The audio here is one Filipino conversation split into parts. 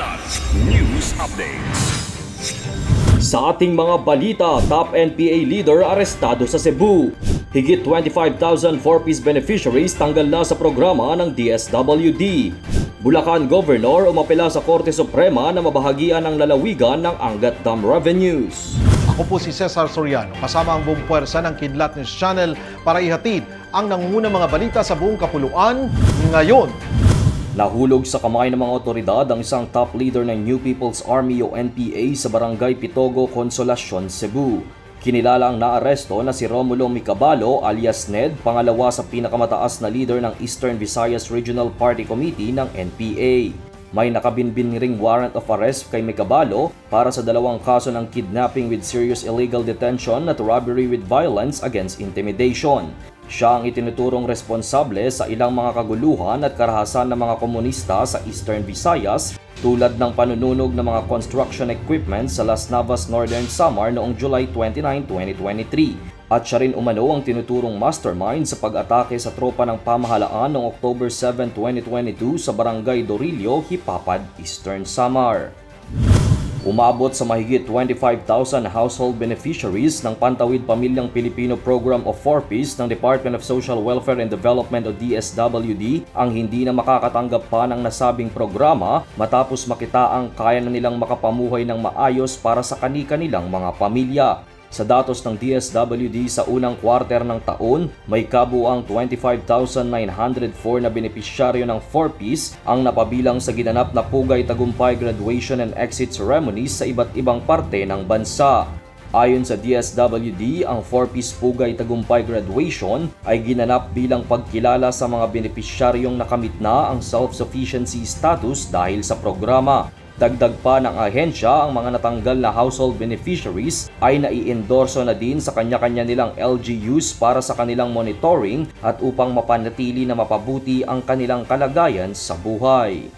Kidlat News Updates. Sa ating mga balita, top NPA leader arestado sa Cebu. Higit 25,000 4-piece beneficiaries tanggal na sa programa ng DSWD. Bulacan Governor umapela sa Korte Suprema na mabahagian ang lalawigan ng Angat Dam revenues. Ako po si Cesar Soriano, kasama ang buong puwersa ng Kidlat News Channel para ihatid ang nangungunang mga balita sa buong kapuluan ngayon. Nahulog sa kamay ng mga otoridad ang isang top leader ng New People's Army o NPA sa Barangay Pitogo, Consolacion, Cebu. Kinilala ang naaresto na si Romulo Micabalo alias Ned, pangalawa sa pinakamataas na leader ng Eastern Visayas Regional Party Committee ng NPA. May nakabinbin ring warrant of arrest kay Micabalo para sa dalawang kaso ng kidnapping with serious illegal detention at robbery with violence against intimidation. Siya ang itinuturong responsable sa ilang mga kaguluhan at karahasan ng mga komunista sa Eastern Visayas tulad ng panununog ng mga construction equipment sa Las Navas, Northern Samar noong July 29, 2023. At siya rin umano ang tinuturong mastermind sa pag-atake sa tropa ng pamahalaan noong October 7, 2022 sa Barangay Dorillo, Hipapad, Eastern Samar. Umabot sa mahigit 25,000 household beneficiaries ng Pantawid Pamilyang Pilipino Program of 4-Piece ng Department of Social Welfare and Development o DSWD ang hindi na makakatanggap pa ng nasabing programa matapos makita ang kaya na nilang makapamuhay ng maayos para sa kani-kanilang mga pamilya. Sa datos ng DSWD sa unang quarter ng taon, may kabuang 25,904 na benepisyaryo ng 4-Piece ang napabilang sa ginanap na Pugay Tagumpay graduation and exit ceremonies sa iba't ibang parte ng bansa. Ayon sa DSWD, ang 4-Piece Pugay Tagumpay graduation ay ginanap bilang pagkilala sa mga benepisyaryong nakamit na ang self-sufficiency status dahil sa programa. Dagdag pa ng ahensya, ang mga natanggal na household beneficiaries ay nai-endorso na din sa kanya-kanya nilang LGUs para sa kanilang monitoring at upang mapanatili na mapabuti ang kanilang kalagayan sa buhay.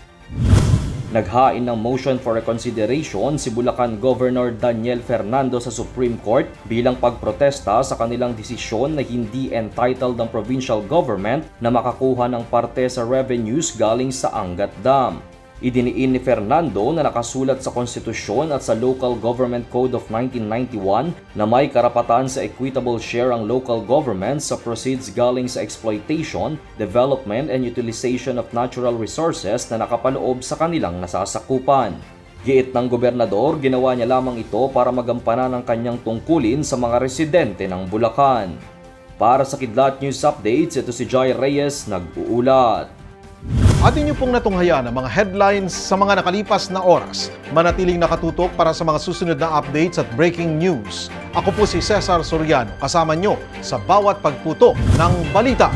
Naghain ng motion for reconsideration si Bulacan Governor Daniel Fernando sa Supreme Court bilang pagprotesta sa kanilang desisyon na hindi entitled ang provincial government na makakuha ng parte sa revenues galing sa Angat Dam. Idiniin ni Fernando na nakasulat sa konstitusyon at sa Local Government Code of 1991 na may karapatan sa equitable share ang local government sa proceeds galing sa exploitation, development and utilization of natural resources na nakapaloob sa kanilang nasasakupan. Giit ng gobernador, ginawa niya lamang ito para magampanan ang kanyang tungkulin sa mga residente ng Bulacan. Para sa Kidlat News Updates, ito si Jai Reyes nag-uulat. Atin niyo pong natunghayan ang mga headlines sa mga nakalipas na oras. Manatiling nakatutok para sa mga susunod na updates at breaking news. Ako po si Cesar Soriano, kasama niyo sa bawat pagputo ng balita.